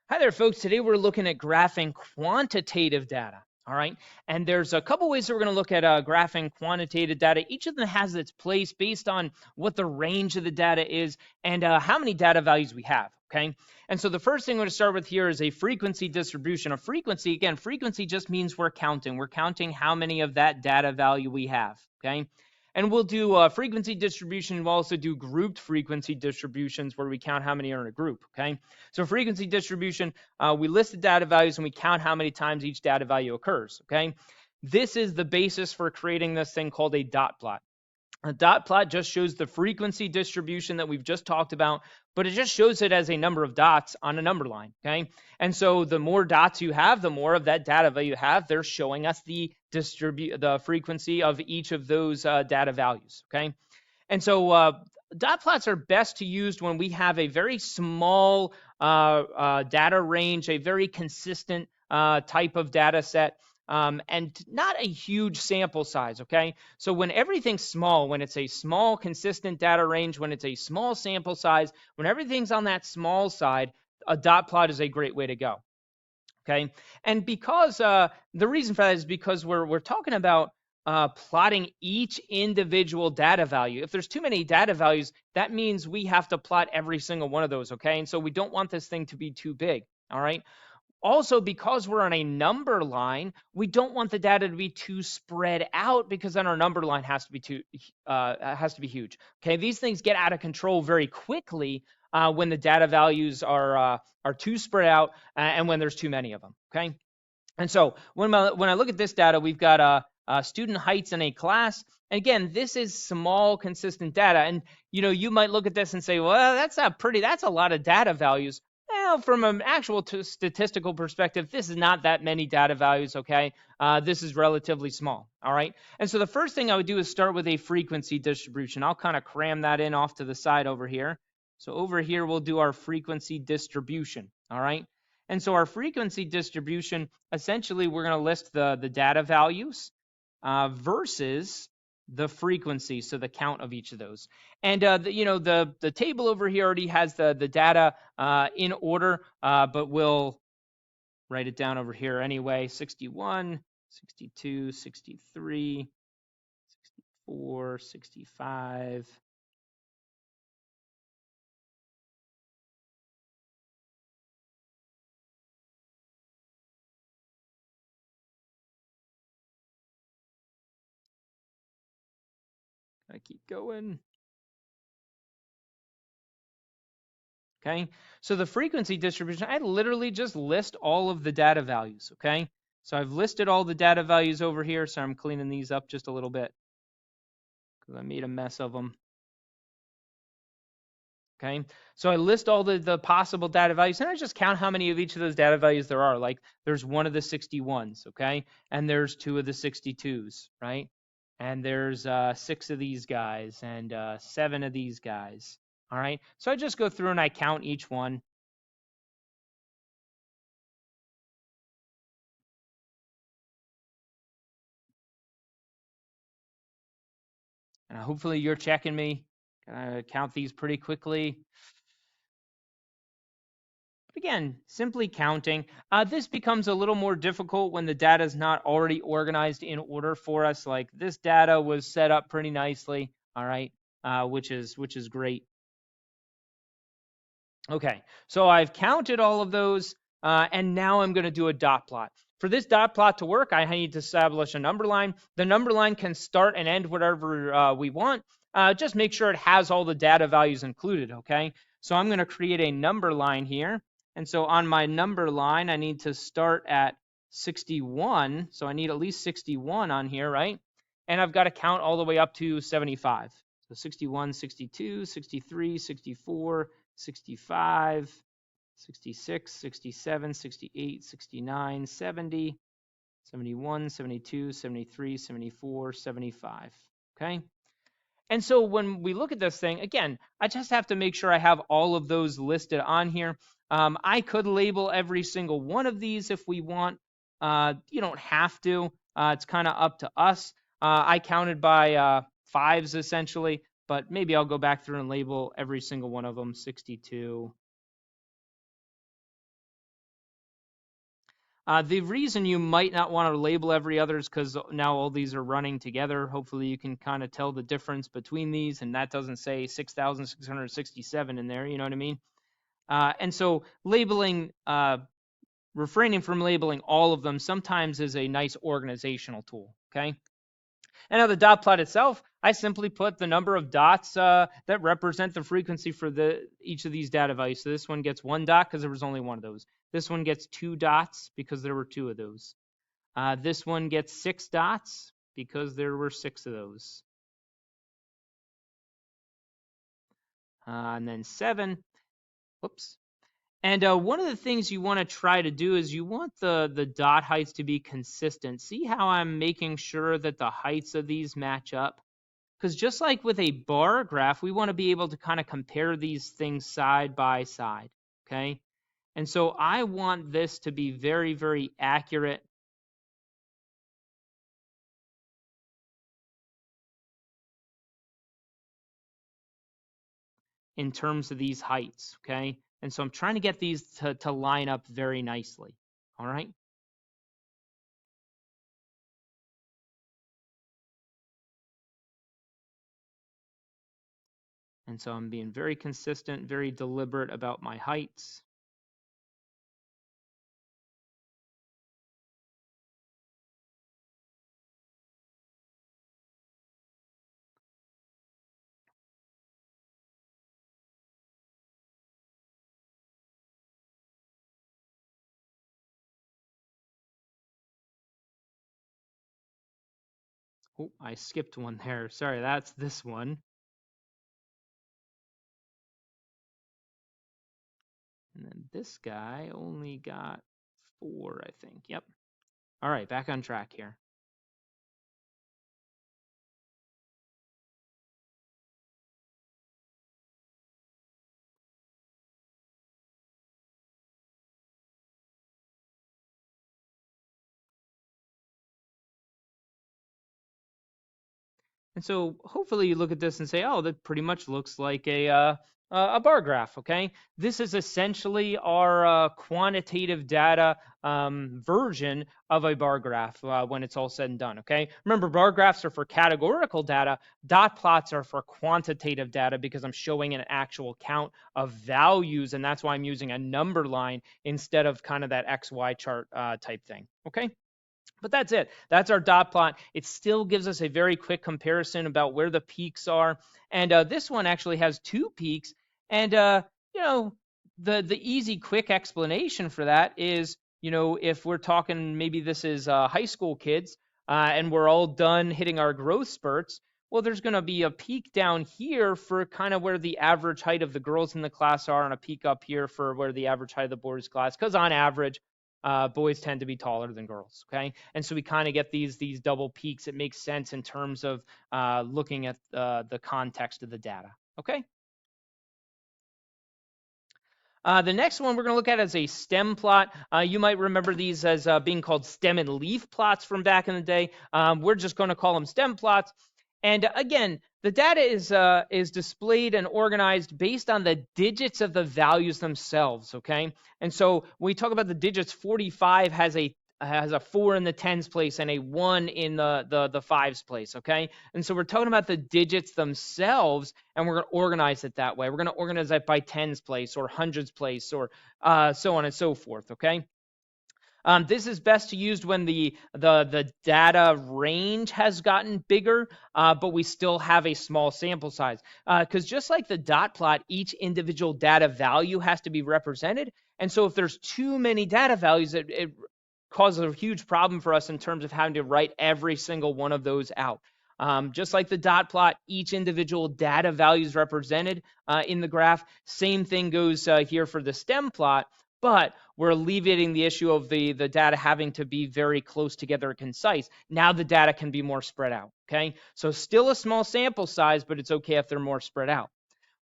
Hi there, folks. Today we're looking at graphing quantitative data. All right. And there's a couple ways that we're going to look at graphing quantitative data. Each of them has its place based on what the range of the data is and how many data values we have. Okay. And so the first thing we're going to start with here is a frequency distribution. A frequency, again, frequency just means we're counting. We're counting how many of that data value we have. Okay. And we'll do frequency distribution. We'll also do grouped frequency distributions where we count how many are in a group. Okay. So frequency distribution, we list the data values and we count how many times each data value occurs, okay? This is the basis for creating this thing called a dot plot. A dot plot just shows the frequency distribution that we've just talked about, but it just shows it as a number of dots on a number line, okay? And so the more dots you have, the more of that data value you have. They're showing us the frequency of each of those data values, okay? And so dot plots are best to use when we have a very small data range, a very consistent type of data set, and not a huge sample size, okay? So when everything's small, when it's a small consistent data range, when it's a small sample size, when everything's on that small side, a dot plot is a great way to go, okay? And because the reason for that is because we're talking about plotting each individual data value. If there's too many data values, that means we have to plot every single one of those, okay? And so we don't want this thing to be too big, all right? Also, because we're on a number line, we don't want the data to be too spread out because then our number line has to be huge. Okay, these things get out of control very quickly when the data values are too spread out and when there's too many of them. Okay, and so when I look at this data, we've got student heights in a class. And again, this is small, consistent data. And you might look at this and say, well, that's a lot of data values. Well, from an actual statistical perspective, this is not that many data values, okay? This is relatively small, all right? And so the first thing I would do is start with a frequency distribution. I'll kind of cram that in off to the side over here. So over here, we'll do our frequency distribution, all right? And so our frequency distribution, essentially, we're going to list the data values versus the frequency, so the count of each of those. And the table over here already has the data in order, but we'll write it down over here anyway. 61, 62, 63, 64, 65. I keep going. Okay, so the frequency distribution, I literally just list all of the data values, okay? So I've listed all the data values over here, so I'm cleaning these up just a little bit because I made a mess of them. Okay, so I list all the possible data values, and I just count how many of each of those data values there are. Like there's one of the 61s, okay? And there's two of the 62s, right? And there's 6 of these guys and 7 of these guys, all right? So I just go through and I count each one. And hopefully you're checking me. Gonna count these pretty quickly. But again, simply counting. This becomes a little more difficult when the data is not already organized in order for us. Like this data was set up pretty nicely, all right, which is great. Okay, so I've counted all of those, and now I'm going to do a dot plot. For this dot plot to work, I need to establish a number line. The number line can start and end whatever we want. Just make sure it has all the data values included, okay? So I'm going to create a number line here. And so on my number line, I need to start at 61. So I need at least 61 on here, right? And I've got to count all the way up to 75. So 61, 62, 63, 64, 65, 66, 67, 68, 69, 70, 71, 72, 73, 74, 75. Okay. And so when we look at this thing, again, I just have to make sure I have all of those listed on here. I could label every single one of these if we want. You don't have to. It's kind of up to us. I counted by 5s essentially, but maybe I'll go back through and label every single one of them. 62, The reason you might not want to label every other is because now all these are running together. Hopefully you can kind of tell the difference between these, and that doesn't say 6,667 in there, you know what I mean? And so labeling, refraining from labeling all of them sometimes is a nice organizational tool, okay? And now the dot plot itself, I simply put the number of dots that represent the frequency for each of these data values. So this one gets 1 dot because there was only one of those. This one gets 2 dots because there were 2 of those. This one gets 6 dots because there were 6 of those. And then 7. Whoops. And one of the things you want to try to do is you want the dot heights to be consistent. See how I'm making sure that the heights of these match up? Because just like with a bar graph, we want to be able to kind of compare these things side by side, okay? And so I want this to be very, very accurate in terms of these heights, okay? And so I'm trying to get these to line up very nicely, all right? And so I'm being very consistent, very deliberate about my heights. Oh, I skipped one there. Sorry, that's this one. And then this guy only got 4, I think. Yep. All right, back on track here. And so hopefully you look at this and say, oh, that pretty much looks like a bar graph, okay? This is essentially our quantitative data version of a bar graph when it's all said and done, okay? Remember, bar graphs are for categorical data. Dot plots are for quantitative data because I'm showing an actual count of values, and that's why I'm using a number line instead of kind of that XY chart type thing, okay? But that's it. That's our dot plot. It still gives us a very quick comparison about where the peaks are. And this one actually has 2 peaks. And, you know, the easy, quick explanation for that is, you know, if we're talking, maybe this is high school kids and we're all done hitting our growth spurts, well, there's going to be a peak down here for kind of where the average height of the girls in the class are, and a peak up here for where the average height of the boys' class, because on average, boys tend to be taller than girls, okay? And so we kind of get these double peaks. It makes sense in terms of looking at the context of the data, okay? The next one we're going to look at is a stem plot. You might remember these as being called stem and leaf plots from back in the day. We're just going to call them stem plots. And again, the data is displayed and organized based on the digits of the values themselves, okay? And so when we talk about the digits, 45 has a 4 in the tens place and a 1 in the fives place, okay? And so we're talking about the digits themselves, and we're going to organize it that way. We're going to organize it by tens place or hundreds place or so on and so forth, okay? This is best used when the data range has gotten bigger, but we still have a small sample size. Because just like the dot plot, each individual data value has to be represented. And so if there's too many data values, it causes a huge problem for us in terms of having to write every single one of those out. Just like the dot plot, each individual data value is represented in the graph. Same thing goes here for the stem plot, but we're alleviating the issue of the data having to be very close together and concise. Now the data can be more spread out, okay? So still a small sample size, but it's okay if they're more spread out.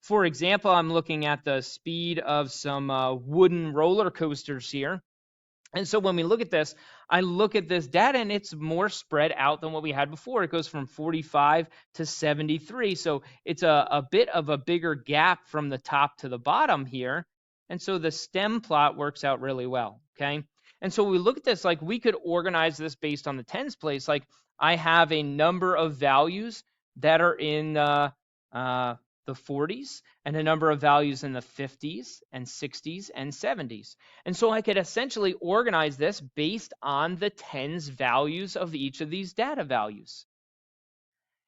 For example, I'm looking at the speed of some wooden roller coasters here. And so when we look at this, I look at this data and it's more spread out than what we had before. It goes from 45 to 73. So it's a bit of a bigger gap from the top to the bottom here. And so the stem plot works out really well, okay? And so we look at this, like we could organize this based on the tens place. Like I have a number of values that are in the 40s and a number of values in the 50s and 60s and 70s. And so I could essentially organize this based on the tens values of each of these data values.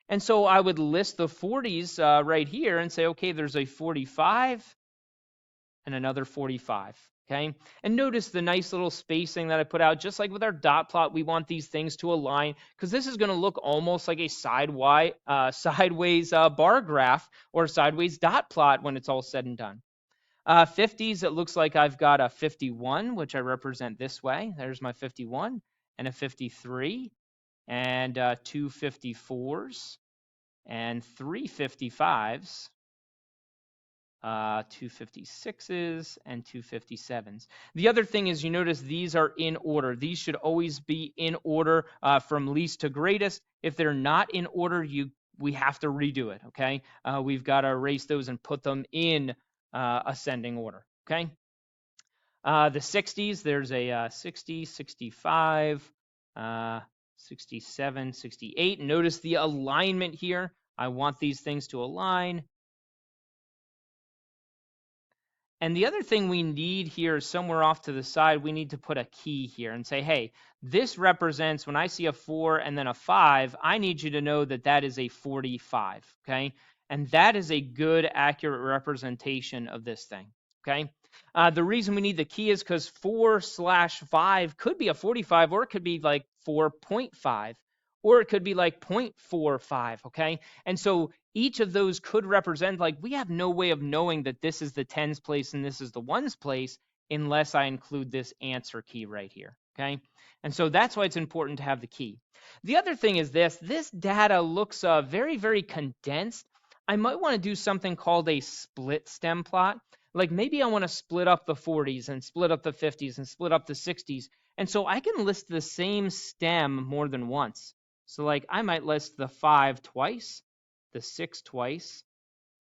And so I would list the 40s right here and say, okay, there's a 45 and another 45. Okay, and notice the nice little spacing that I put out. Just like with our dot plot, we want these things to align because this is going to look almost like a sideways bar graph or a sideways dot plot when it's all said and done. 50s, it looks like I've got a 51, which I represent this way. There's my 51 and a 53 and two 54s and three 55s. 256s and 257s. The other thing is, you notice these are in order. These should always be in order from least to greatest. If they're not in order, we have to redo it, okay? We've got to erase those and put them in ascending order, okay? The 60s, there's a 60, 65, 67, 68. Notice the alignment here. I want these things to align. And the other thing we need here is somewhere off to the side, we need to put a key here and say, hey, this represents, when I see a 4 and then a 5, I need you to know that that is a 45, okay? And that is a good, accurate representation of this thing, okay? The reason we need the key is because 4/5 could be a 45, or it could be like 4.5, or it could be like 0.45, okay? And so each of those could represent, like, we have no way of knowing that this is the tens place and this is the ones place unless I include this answer key right here, okay? And so that's why it's important to have the key. The other thing is this data looks very, very condensed. I might want to do something called a split stem plot. Like maybe I want to split up the 40s and split up the 50s and split up the 60s. And so I can list the same stem more than once. So like I might list the 5 twice, the 6 twice,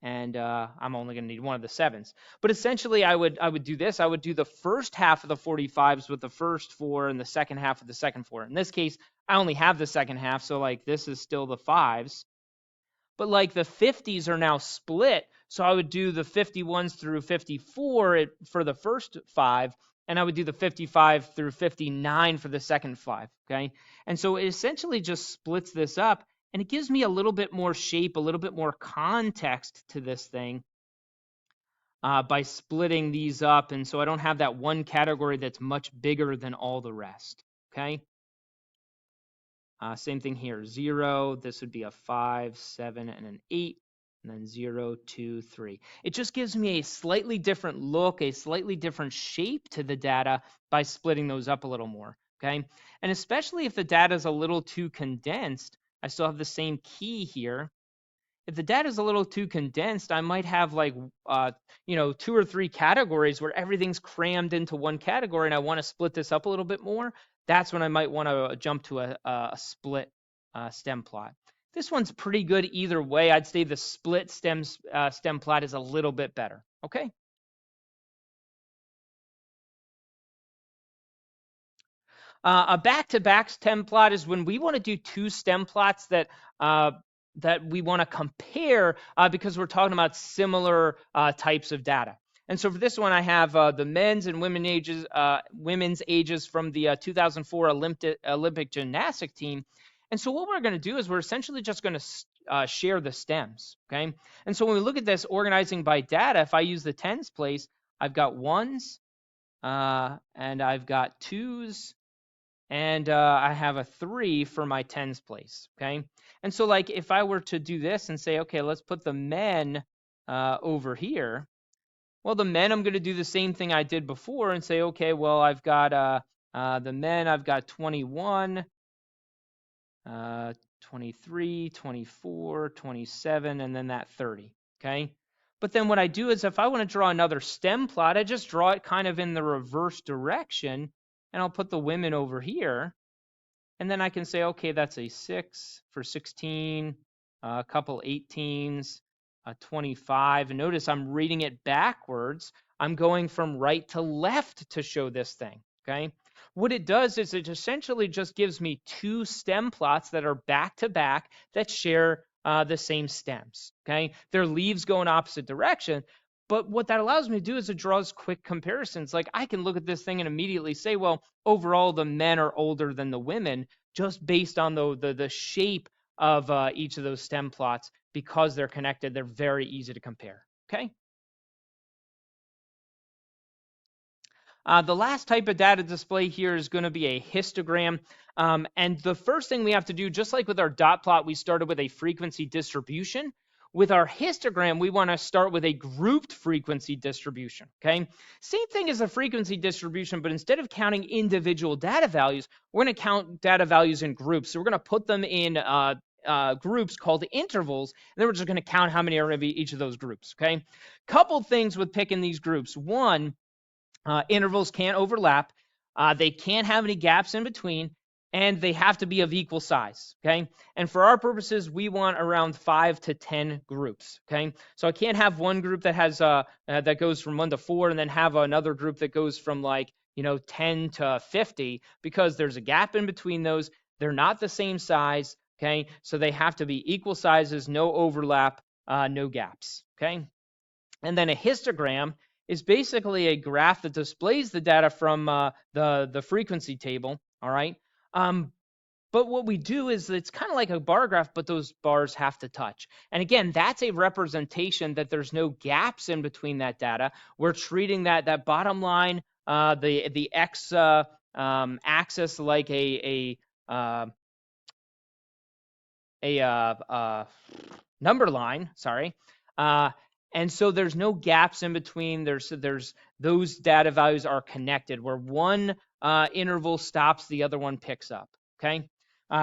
and I'm only going to need one of the 7s. But essentially, I would do this. I would do the first half of the 45s with the first 4 and the second half of the second 4. In this case, I only have the second half, so like this is still the 5s. But like the 50s are now split, so I would do the 51s through 54 for the first 5, and I would do the 55 through 59 for the second 5, okay? And so it essentially just splits this up, and it gives me a little bit more shape, a little bit more context to this thing by splitting these up, and so I don't have that one category that's much bigger than all the rest, okay? Same thing here, 0, this would be a 5, 7, and an 8, and then 0, 2, 3. It just gives me a slightly different look, a slightly different shape to the data by splitting those up a little more, okay? And especially if the data is a little too condensed, I still have the same key here. If the data is a little too condensed, I might have like, 2 or 3 categories where everything's crammed into one category and I want to split this up a little bit more. That's when I might want to jump to a split stem plot. This one's pretty good either way. I'd say the split stem plot is a little bit better. Okay. A back-to-back stem plot is when we want to do 2 stem plots that we want to compare because we're talking about similar types of data. And so for this one, I have the men's and women's ages from the 2004 Olympic gymnastic team. And so what we're going to do is we're essentially just going to share the stems, okay? And so when we look at this organizing by data, if I use the tens place, I've got ones and I've got twos, and I have a 3 for my tens place, okay? And so like if I were to do this and say, okay, let's put the men over here, well, the men, I'm going to do the same thing I did before and say, okay, well, I've got the men, I've got 21, 23, 24, 27, and then that 30, okay? But then what I do is if I want to draw another stem plot, I just draw it kind of in the reverse direction, and I'll put the women over here. And then I can say, okay, that's a 6 for 16, a couple 18s, a 25. And notice I'm reading it backwards. I'm going from right to left to show this thing, okay? What it does is it essentially just gives me two stem plots that are back to back that share the same stems. Okay, their leaves go in opposite direction. But what that allows me to do is it draws quick comparisons. Like I can look at this thing and immediately say, well, overall the men are older than the women, just based on the shape of each of those stem plots. Because they're connected, they're very easy to compare. Okay. The last type of data display here is going to be a histogram. And the first thing we have to do, just like with our dot plot, we started with a frequency distribution. With our histogram, we want to start with a grouped frequency distribution, okay? Same thing as a frequency distribution, but instead of counting individual data values, we're going to count data values in groups. So we're going to put them in groups called intervals, and then we're just going to count how many are in each of those groups, okay? Couple things with picking these groups. One, intervals can't overlap. They can't have any gaps in between, and they have to be of equal size, okay? And for our purposes, we want around 5 to 10 groups, okay? So I can't have one group that has that goes from 1 to 4 and then have another group that goes from 10 to 50 because there's a gap in between those. They're not the same size, okay? So they have to be equal sizes, no overlap, no gaps, okay? And then a histogram is basically a graph that displays the data from the frequency table, all right? But what we do is it's kind of like a bar graph, but those bars have to touch. And again, that's a representation that there's no gaps in between that data. We're treating that bottom line, the x axis like a number line, sorry. And so there's no gaps in between. There's those data values are connected where one interval stops, the other one picks up. Okay.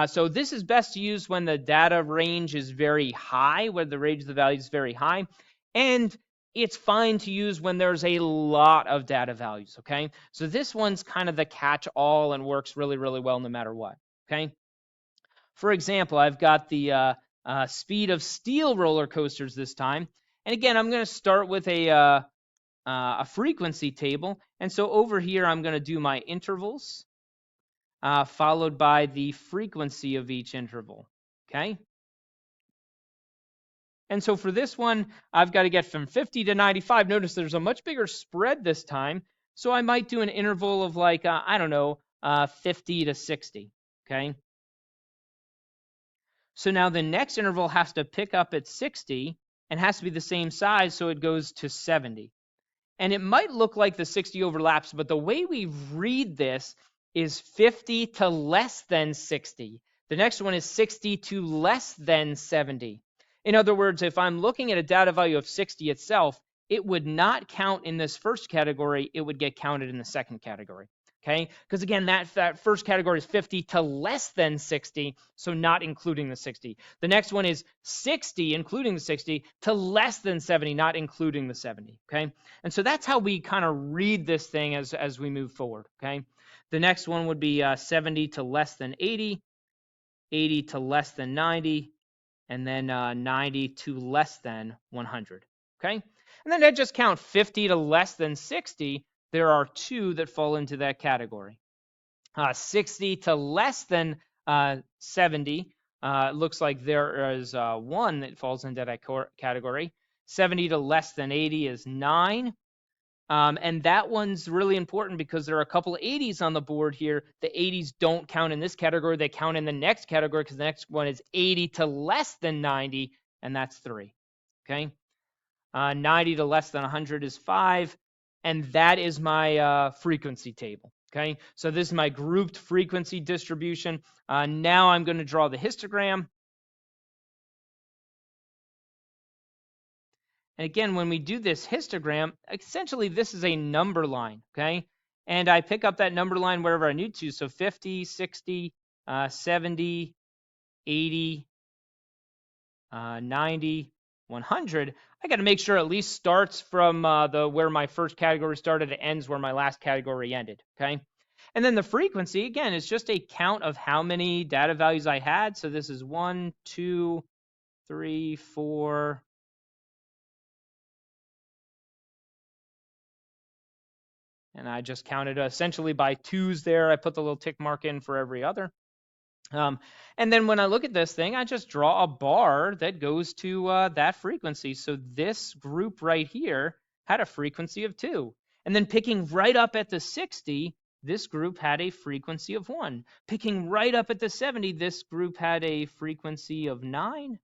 So this is best to use when the data range is very high, where the range of the value is very high. And it's fine to use when there's a lot of data values. Okay. So this one's kind of the catch all and works really, really well no matter what. Okay. For example, I've got the speed of steel roller coasters this time. And again, I'm going to start with a frequency table. And so over here, I'm going to do my intervals, followed by the frequency of each interval. Okay. And so for this one, I've got to get from 50 to 95. Notice there's a much bigger spread this time. So I might do an interval of I don't know, 50 to 60. Okay. So now the next interval has to pick up at 60 and has to be the same size, so it goes to 70. And it might look like the 60 overlaps, but the way we read this is 50 to less than 60. The next one is 60 to less than 70. In other words, if I'm looking at a data value of 60 itself, it would not count in this first category. It would get counted in the second category. Okay, because again, that first category is 50 to less than 60, so not including the 60. The next one is 60, including the 60, to less than 70, not including the 70. Okay, and so that's how we kind of read this thing as we move forward. Okay, the next one would be 70 to less than 80, 80 to less than 90, and then 90 to less than 100. Okay, and then I just count 50 to less than 60. There are two that fall into that category. 60 to less than 70, looks like there is one that falls into that category. 70 to less than 80 is 9. And that one's really important because there are a couple of 80s on the board here. The 80s don't count in this category. They count in the next category because the next one is 80 to less than 90, and that's 3. Okay. 90 to less than 100 is 5. And that is my frequency table. Okay, so this is my grouped frequency distribution. Now I'm going to draw the histogram. And again, when we do this histogram, essentially this is a number line. Okay, and I pick up that number line wherever I need to. So 50, 60, 70, 80, 90, 100. I got to make sure at least starts from where my first category started and ends where my last category ended. Okay, and then the frequency again is just a count of how many data values I had. So this is 1, 2, 3, 4. And I just counted essentially by twos there. I put the little tick mark in for every other. And then when I look at this thing, I just draw a bar that goes to that frequency. So this group right here had a frequency of 2. And then picking right up at the 60, this group had a frequency of 1. Picking right up at the 70, this group had a frequency of 9.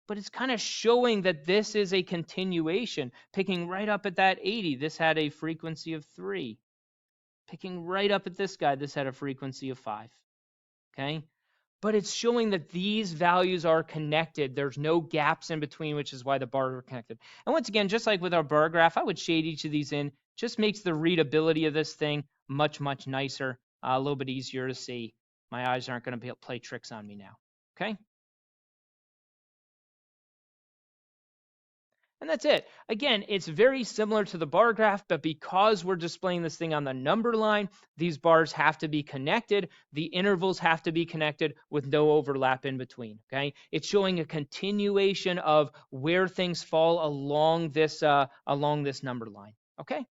But it's kind of showing that this is a continuation. Picking right up at that 80, this had a frequency of 3. Picking right up at this guy, this had a frequency of 5. Okay? But it's showing that these values are connected. There's no gaps in between, which is why the bars are connected. And once again, just like with our bar graph, I would shade each of these in. Just makes the readability of this thing much, much nicer, a little bit easier to see. My eyes aren't going to be able to play tricks on me now. Okay? And that's it. Again, it's very similar to the bar graph, but because we're displaying this thing on the number line, these bars have to be connected. The intervals have to be connected with no overlap in between. Okay, it's showing a continuation of where things fall along this number line. Okay.